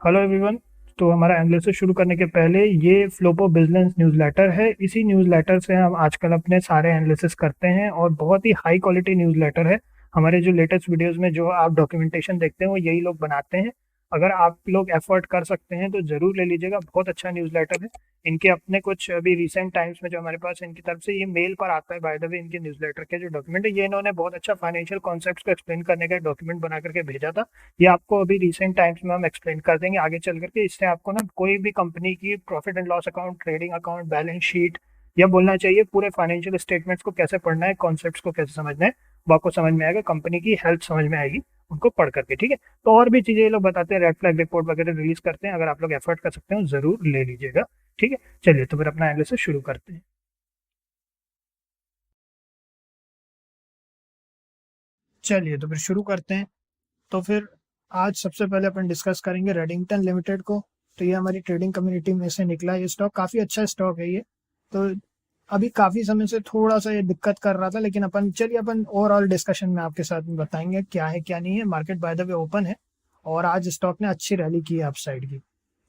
Hello everyone. तो हमारा analysis शुरू करने के पहले ये फ्लोपो बिजनेस न्यूज़लेटर है। इसी न्यूज़लेटर से हम आजकल अपने सारे एनालिसिस करते हैं और बहुत ही हाई क्वालिटी न्यूज़लेटर है। हमारे जो लेटेस्ट वीडियोस में जो आप डॉक्यूमेंटेशन देखते हैं वो यही लोग बनाते हैं। अगर आप लोग एफर्ट कर सकते हैं तो ज़रूर ले लीजिएगा, बहुत अच्छा न्यूज़लेटर है। इनके अपने कुछ अभी रिसेंट टाइम्स में जो हमारे पास इनकी तरफ से ये मेल पर आता है, बाय द वे इनके न्यूज़लेटर के जो डॉक्यूमेंट है ये इन्होंने बहुत अच्छा फाइनेंशियल कॉन्सेप्ट्स को एक्सप्लेन करने का डॉक्यूमेंट बना करके भेजा था। ये आपको अभी रिसेंट टाइम्स में हम एक्सप्लेन कर देंगे आगे चल करके। इससे आपको ना कोई भी कंपनी की profit and loss account, trading account, balance sheet या बोलना चाहिए पूरे फाइनेंशियल स्टेटमेंट्स को कैसे पढ़ना है, कॉन्सेप्ट्स को कैसे समझना है, वो आपको समझ में आएगा। कंपनी की हेल्थ समझ में आएगी उनको पढ़ करके, ठीक है। तो और भी चीजें ये लोग बताते हैं, रेड फ्लैग रिपोर्ट वगैरह रिलीज करते हैं। अगर आप लोग एफर्ट कर सकते हो जरूर ले लीजिएगा, ठीक है। चलिए तो फिर अपना एनालिसिस शुरू करते हैं। चलिए तो फिर शुरू करते हैं। तो फिर आज सबसे पहले अपन डिस्कस करेंगे रेडिंगटन लिमिटेड को। तो ये हमारी ट्रेडिंग कम्युनिटी में से निकला है। ये स्टॉक काफ़ी अच्छा स्टॉक है ये। तो अभी काफ़ी समय से थोड़ा सा ये दिक्कत कर रहा था, लेकिन अपन चलिए अपन ओवरऑल डिस्कशन में आपके साथ में बताएंगे क्या है क्या नहीं है। Market by the way open है और आज स्टॉक ने अच्छी रैली की है अपसाइड की।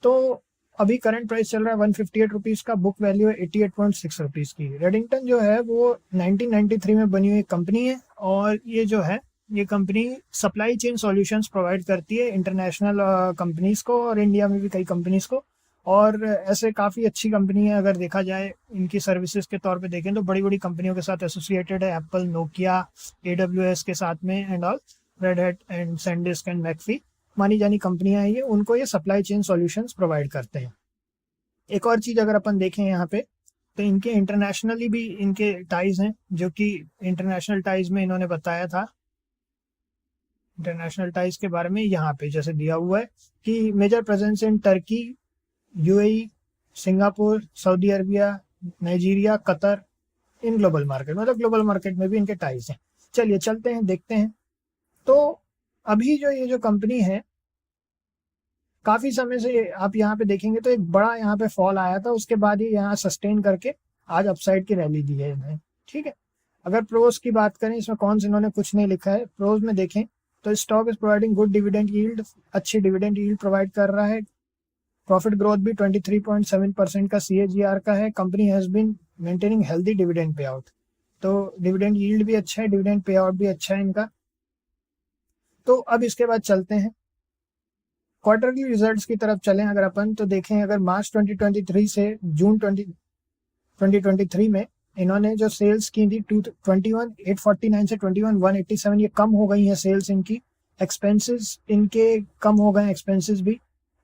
तो अभी करंट प्राइस चल रहा है 158 रुपीज़ का, बुक वैल्यू है 88.6 रुपीज़ की। रेडिंगटन जो है वो 1993 में बनी हुई कंपनी है और ये जो है ये company supply chain solutions provide करती है इंटरनेशनल कंपनीज को और इंडिया में भी कई कंपनीज को। और ऐसे काफ़ी अच्छी कंपनी है। अगर देखा जाए इनकी सर्विसेज के तौर पे देखें तो बड़ी बड़ी कंपनियों के साथ एसोसिएटेड है, एप्पल, नोकिया, AWS के साथ में and all, red hat and SanDisk and McAfee मानी जानी कंपनियां हैं ये। उनको ये सप्लाई चेन सॉल्यूशंस प्रोवाइड करते हैं। एक और चीज़ अगर अपन देखें यहाँ पे तो इनके इंटरनेशनली भी इनके टाइज हैं, जो कि इंटरनेशनल टाइज में इन्होंने बताया था। इंटरनेशनल टाइज के बारे में यहाँ पे जैसे दिया हुआ है कि major presence in Turkey, UAE, Singapore, Saudi Arabia, Nigeria, Qatar, in global market, मतलब ग्लोबल मार्केट में भी इनके टाइज हैं। चलिए चलते हैं देखते हैं। तो अभी जो ये जो कंपनी है, काफी समय से आप यहाँ पे देखेंगे तो एक बड़ा यहाँ पे फॉल आया था, उसके बाद ही यहाँ सस्टेन करके आज अपसाइड की रैली दी है इन्हें, ठीक है। अगर प्रोज की बात करें, इसमें कौन से इन्होंने कुछ नहीं लिखा है। प्रोज में देखें तो stock is providing good dividend yield, अच्छी डिविडेंड यील्ड प्रोवाइड कर रहा है। प्रॉफिट ग्रोथ भी 23.7% का CAGR का है। Company has been maintaining healthy dividend pay out. तो डिविडेंड यील्ड भी अच्छा है, डिविडेंड पे आउट भी अच्छा है इनका। तो अब इसके बाद चलते हैं क्वार्टरली रिजल्ट्स की तरफ चलें। अगर अपन तो देखें, अगर मार्च 2023 से जून 2023 में इन्होंने जो सेल्स की थी 21,849 से 21,187, ये कम हो गई है सेल्स इनकी। एक्सपेंसेस इनके कम हो गए, एक्सपेंसेस भी।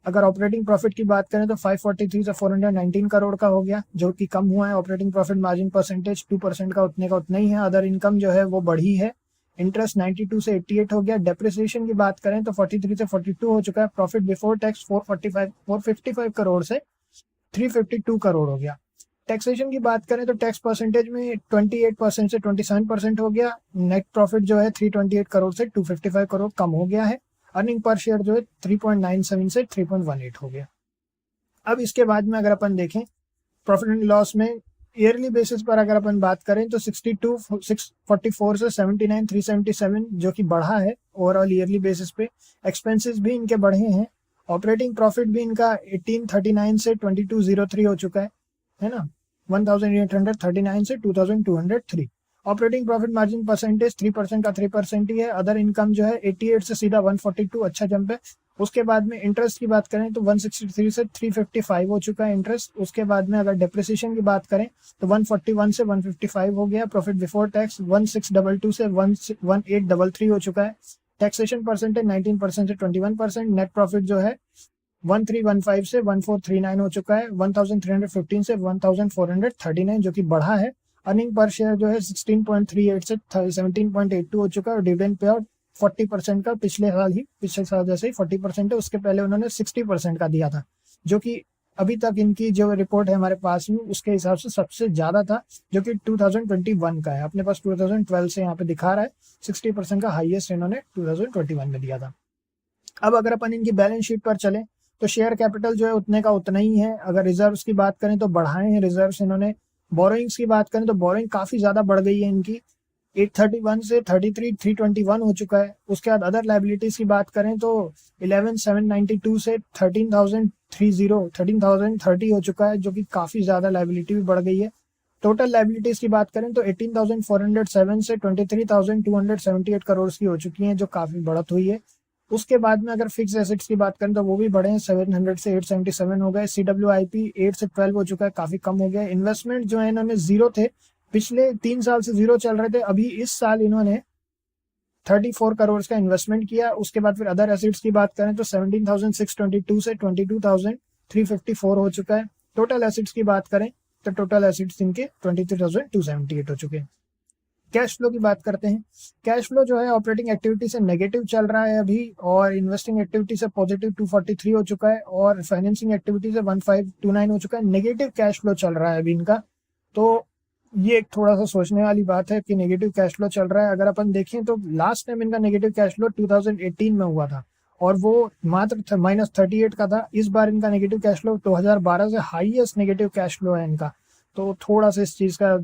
अगर ऑपरेटिंग प्रॉफिट की बात करें तो 543 से 419 करोड़ का हो गया, जो कि कम हुआ है। ऑपरेटिंग प्रॉफिट मार्जिन परसेंटेज 2% का उतने का उतना ही है। अदर इनकम जो है वो बढ़ी है। इंटरेस्ट 92 से 88 हो गया। डेप्रिसिएशन की बात करें तो 43 से 42 हो चुका है। प्रॉफिट बिफोर टैक्स 455 करोड़ से 352 करोड़ हो गया। टैक्सेशन की बात करें तो टैक्स परसेंटेज में 28% से 27% हो गया। नेट प्रॉफिट जो है 328 करोड़ से 255 करोड़ कम हो गया है। अर्निंग पर शेयर जो है 3.97 से 3.18 हो गया। अब इसके बाद में अगर अपन देखें प्रॉफिट एंड लॉस में ईयरली बेसिस पर अगर अपन बात करें तो 62,644 से 79,377, जो कि बढ़ा है ओवरऑल ईयरली बेसिस पे। एक्सपेंसेस भी इनके बढ़े हैं। ऑपरेटिंग प्रॉफिट भी इनका 1839 से 2203 हो चुका है ना, 1839 से 2203। ऑपरेटिंग प्रॉफिट मार्जिन परसेंटेज 3% का 3% ही है। अदर इनकम जो है 88 से सीधा 142, अच्छा जंप है। उसके बाद में इंटरेस्ट की बात करें तो 163 से 355 हो चुका है इंटरेस्ट। उसके बाद में अगर डेप्रिसिएशन की बात करें तो 141 से 155 हो गया। प्रॉफिट बिफोर टैक्स 1622 से 1833 हो चुका है। टैक्सेशन परसेंटेज 19% से 21%। नेट प्रॉफिट जो है 1315 से 1439 हो चुका है। 1315 से 1439, जो कि बढ़ा है। अर्निंग पर शेयर जो है 16.38 से 17.82 हो चुका है। और डिविडेंड पे आउट 40% का पिछले साल जैसे ही 40% है। उसके पहले उन्होंने 60% का दिया था, जो कि अभी तक इनकी जो रिपोर्ट है हमारे पास में उसके हिसाब से सबसे ज्यादा था, जो कि 2021 का है। अपने पास 2012 से यहाँ पे दिखा रहा है 60% का हाईएस्ट इन्होंने 2021 में दिया था। अब अगर अपन इनकी बैलेंस शीट पर चलें तो शेयर कैपिटल जो है उतने का उतना ही है। अगर रिजर्व्स की बात करें तो बढ़ाए हैं रिजर्व्स इन्होंने। बोरोइंग्स की बात करें तो बोरोइंग काफी ज्यादा बढ़ गई है इनकी। 831 से 33,321 हो चुका है। उसके बाद अदर लाइबिलिटीज की बात करें तो 11,792 से 13,030 हो चुका है, जो कि काफी ज्यादा लाइबिलिटी भी बढ़ गई है। टोटल लाइबिलिटीज की बात करें तो 18,407 से 23,278 करोड़ की हो चुकी हैं, जो काफी बढ़त हुई है। उसके बाद में अगर फिक्स एसेट्स की बात करें तो वो भी बढ़े हैं, 700 से 877 हो गए। CWIP 8 से 12 हो चुका है, काफी कम हो गया। इन्वेस्टमेंट जो है इन्होंने जीरो थे, पिछले 3 साल से जीरो चल रहे थे, अभी इस साल इन्होंने 34 करोड़ का इन्वेस्टमेंट किया। उसके बाद फिर अदर एसेट्स की बात करें तो 17,622 से 22,354 हो चुका है। टोटल एसेट्स की बात करें तो टोटल एसेट्स इनके 23,278 हो चुके हैं। कैश फ्लो की बात करते हैं। कैश फ्लो जो है ऑपरेटिंग एक्टिविटी से नेगेटिव चल रहा है अभी, और इन्वेस्टिंग एक्टिविटी से पॉजिटिव 243 हो चुका है, और फाइनेंसिंग एक्टिविटी से 1529 हो चुका है। नेगेटिव कैश फ्लो चल रहा है अभी इनका। तो ये एक थोड़ा सा सोचने वाली बात है कि नेगेटिव कैश फ्लो चल रहा है। अगर अपन देखें तो लास्ट टाइम इनका नेगेटिव कैश फ्लो 2018 में हुआ था, और वो मात्र -38 का था। इस बार इनका नेगेटिव कैश फ्लो 2012 से हाईएस्ट नेगेटिव कैश फ्लो है इनका। तो थोड़ा सा इस चीज का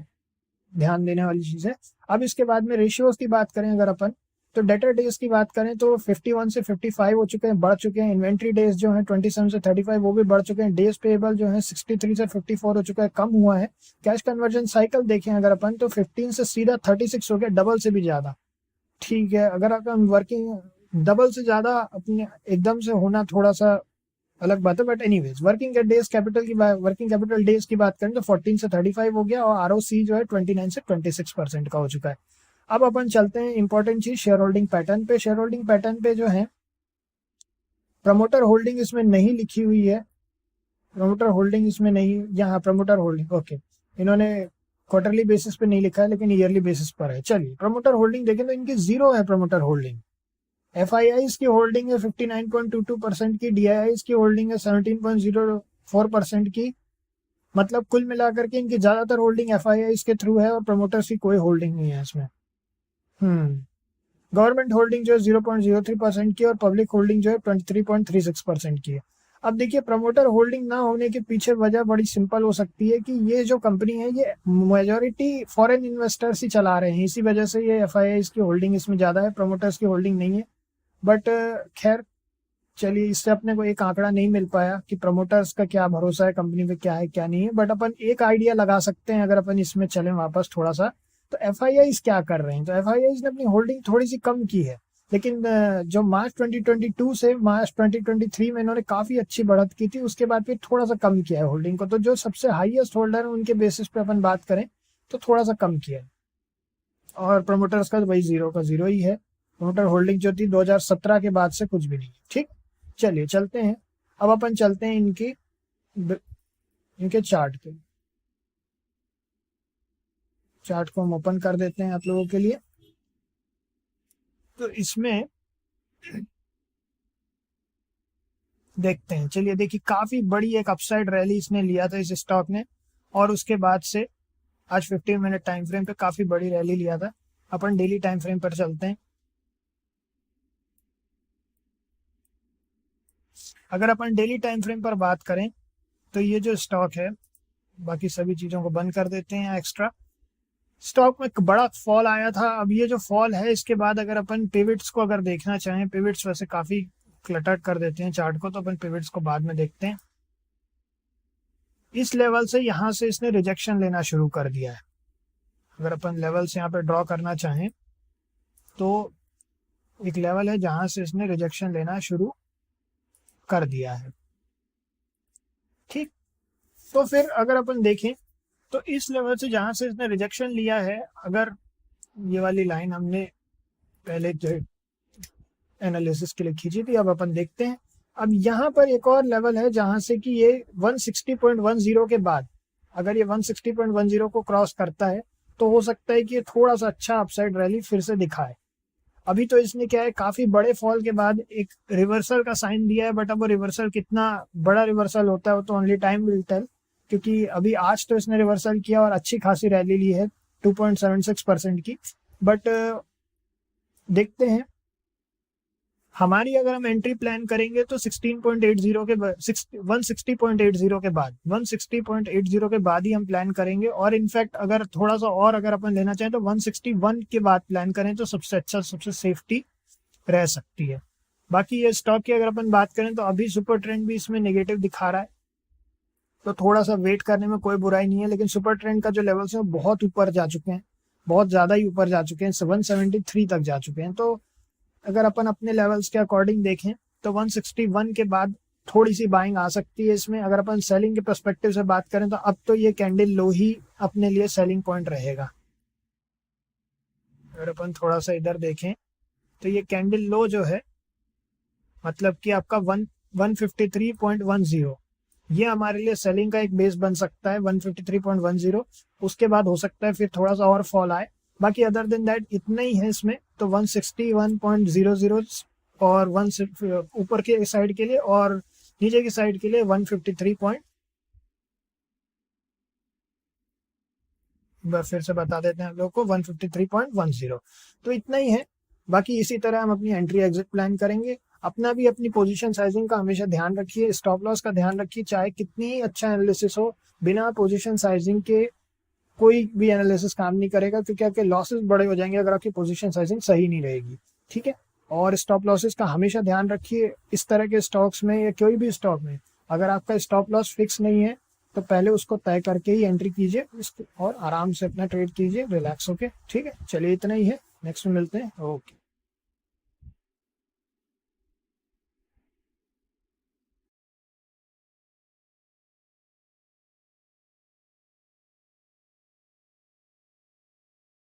ध्यान देने वाली चीज है। अब इसके बाद में रेशियोज की बात करें अगर अपन, तो डेटर डेज की बात करें तो 51 से 55 हो चुके हैं, बढ़ चुके हैं। इन्वेंट्री डेज जो है 27 से 35 वो भी बढ़ चुके हैं। डेज पेएबल जो है 63 से 54 हो चुका है, कम हुआ है। कैश कन्वर्जन साइकिल देखें अगर अपन तो 15 से सीधा 36 हो गया, डबल से भी ज्यादा। ठीक है, अगर अपन वर्किंग डबल से ज्यादा अपने एकदम से होना थोड़ा सा अलग बात है, but anyways working capital days की बात करें तो 14 से 35 हो गया, और ROC जो है 29 से 26% का हो चुका है। अब अपन चलते हैं इंपॉर्टेंट चीज शेयर होल्डिंग पैटर्न पे। शेयर होल्डिंग पैटर्न पे जो है प्रमोटर होल्डिंग इसमें नहीं लिखी हुई है, प्रमोटर होल्डिंग इसमें नहीं, यहाँ प्रमोटर होल्डिंग ओके, इन्होंने क्वार्टरली बेसिस पे नहीं लिखा है लेकिन ईयरली बेसिस पर है। चलिए प्रमोटर होल्डिंग देखें तो इनकी जीरो है प्रमोटर होल्डिंग। FIIs की होल्डिंग है 59.22% की, DIIs की होल्डिंग है 17.04% की। मतलब कुल मिलाकर के इनकी ज्यादातर होल्डिंग FIIs के थ्रू है, और प्रमोटर्स की कोई होल्डिंग नहीं है इसमें। गवर्नमेंट होल्डिंग जो है 0.03% की, और पब्लिक होल्डिंग जो है 23.36% की है। अब देखिए प्रमोटर होल्डिंग ना होने के पीछे वजह बड़ी सिंपल हो सकती है कि ये जो कंपनी है ये मेजोरिटी फॉरेन इन्वेस्टर्स ही चला रहे हैं, इसी वजह से ये FIIs की होल्डिंग इसमें ज्यादा है, प्रमोटर्स की होल्डिंग नहीं है। बट खैर चलिए, इससे अपने को एक आंकड़ा नहीं मिल पाया कि प्रमोटर्स का क्या भरोसा है कंपनी पे, क्या है क्या नहीं है। बट अपन एक आइडिया लगा सकते हैं अगर अपन इसमें चलें वापस थोड़ा सा, तो FIIs क्या कर रहे हैं। तो FIIs ने अपनी होल्डिंग थोड़ी सी कम की है, लेकिन जो मार्च 2022 से मार्च 2023 में इन्होंने काफी अच्छी बढ़त की थी, उसके बाद फिर थोड़ा सा कम किया है होल्डिंग को। तो जो सबसे हाईएस्ट होल्डर है उनके बेसिस पे अपन बात करें तो थोड़ा सा कम किया है, और प्रमोटर्स का वही जीरो का जीरो ही है। प्रमोटर होल्डिंग जो थी 2017 के बाद से कुछ भी नहीं है। ठीक, चलिए चलते हैं। अब अपन चलते हैं इनके चार्ट पे। चार्ट को हम ओपन कर देते हैं आप लोगों के लिए। तो इसमें देखते हैं, चलिए देखिए काफी बड़ी एक अपसाइड रैली इसने लिया था इस स्टॉक ने, और उसके बाद से आज 15 मिनट टाइम फ्रेम पे काफी बड़ी रैली लिया था। अपन डेली टाइम फ्रेम पर चलते हैं। अगर अपन डेली टाइम फ्रेम पर बात करें तो ये जो स्टॉक है, बाकी सभी चीजों को बंद कर देते हैं एक्स्ट्रा। स्टॉक में एक बड़ा फॉल आया था। अब ये जो फॉल है इसके बाद अगर अपन पिवट्स को अगर देखना चाहें, पिवट्स वैसे काफी क्लटर्ड कर देते हैं चार्ट को, तो अपन पिवट्स को बाद में देखते हैं। इस लेवल से यहाँ से इसने रिजेक्शन लेना शुरू कर दिया है। अगर अपन लेवल्स यहाँ पे ड्रॉ करना चाहें तो एक लेवल है जहां से इसने रिजेक्शन लेना शुरू कर दिया है। ठीक, तो फिर अगर अपन देखें तो इस लेवल से जहां से इसने रिजेक्शन लिया है, अगर ये वाली लाइन हमने पहले जो एनालिसिस के लिए खींची थी, अब अपन देखते हैं। अब यहाँ पर एक और लेवल है जहां से कि ये 160.10 के बाद अगर ये 160.10 को क्रॉस करता है तो हो सकता है कि ये थोड़ा सा अच्छा अपसाइड रैली फिर से दिखाए। अभी तो इसने क्या है, काफी बड़े फॉल के बाद एक रिवर्सल का साइन दिया है, बट अब वो रिवर्सल कितना बड़ा रिवर्सल होता है वो तो ओनली टाइम विल टेल। क्योंकि अभी आज तो इसने रिवर्सल किया और अच्छी खासी रैली ली है 2.76% की, बट देखते हैं हमारी अगर हम एंट्री प्लान करेंगे तो 16.80 के 160.80 के बाद 160.80 के बाद ही हम प्लान करेंगे। और इनफैक्ट अगर थोड़ा सा और अगर अपन लेना चाहें तो 161 के बाद प्लान करें तो सबसे अच्छा, सबसे सेफ्टी रह सकती है। बाकी ये स्टॉक की अगर अपन बात करें तो अभी सुपर ट्रेंड भी इसमें नेगेटिव दिखा रहा है, तो थोड़ा सा वेट करने में कोई बुराई नहीं है। लेकिन सुपर ट्रेंड का जो लेवल्स है वो बहुत ऊपर जा चुके हैं, बहुत ज़्यादा ही ऊपर जा चुके हैं, 173 तक जा चुके हैं। तो अगर अपन अपने लेवल्स के अकॉर्डिंग देखें तो 161 के बाद थोड़ी सी बाइंग आ सकती है इसमें। अगर अपन सेलिंग के पर्सपेक्टिव से बात करें तो अब तो ये कैंडल लो ही अपने लिए सेलिंग पॉइंट रहेगा। अगर अपन थोड़ा सा इधर देखें तो ये कैंडल लो जो है, मतलब कि आपका 153.10, ये हमारे लिए सेलिंग का एक बेस बन सकता है 153.10। उसके बाद हो सकता है फिर थोड़ा सा और फॉल आए। बाकी अदर देन दैट इतना ही है इसमें। तो 161.00 और ऊपर के साइड के लिए और नीचे की साइड के लिए 153 फिर से बता देते हैं हम लोग को 153.10। तो इतना ही है। बाकी इसी तरह हम अपनी एंट्री एग्जिट प्लान करेंगे। अपना भी अपनी पोजीशन साइजिंग का हमेशा ध्यान रखिए, स्टॉप लॉस का ध्यान रखिए। चाहे कितनी अच्छा एनालिसिस हो, बिना पोजीशन साइजिंग के कोई भी एनालिसिस काम नहीं करेगा, क्योंकि आपके लॉसेस बड़े हो जाएंगे अगर आपकी पोजीशन साइजिंग सही नहीं रहेगी। ठीक है। और स्टॉप लॉसेस का हमेशा ध्यान रखिए। इस तरह के स्टॉक्स में या कोई भी स्टॉक में अगर आपका स्टॉप लॉस फिक्स नहीं है तो पहले उसको तय करके ही एंट्री कीजिए और आराम से अपना ट्रेड कीजिए रिलैक्स होके। ठीक है, चलिए इतना ही है, नेक्स्ट में मिलते हैं। ओके।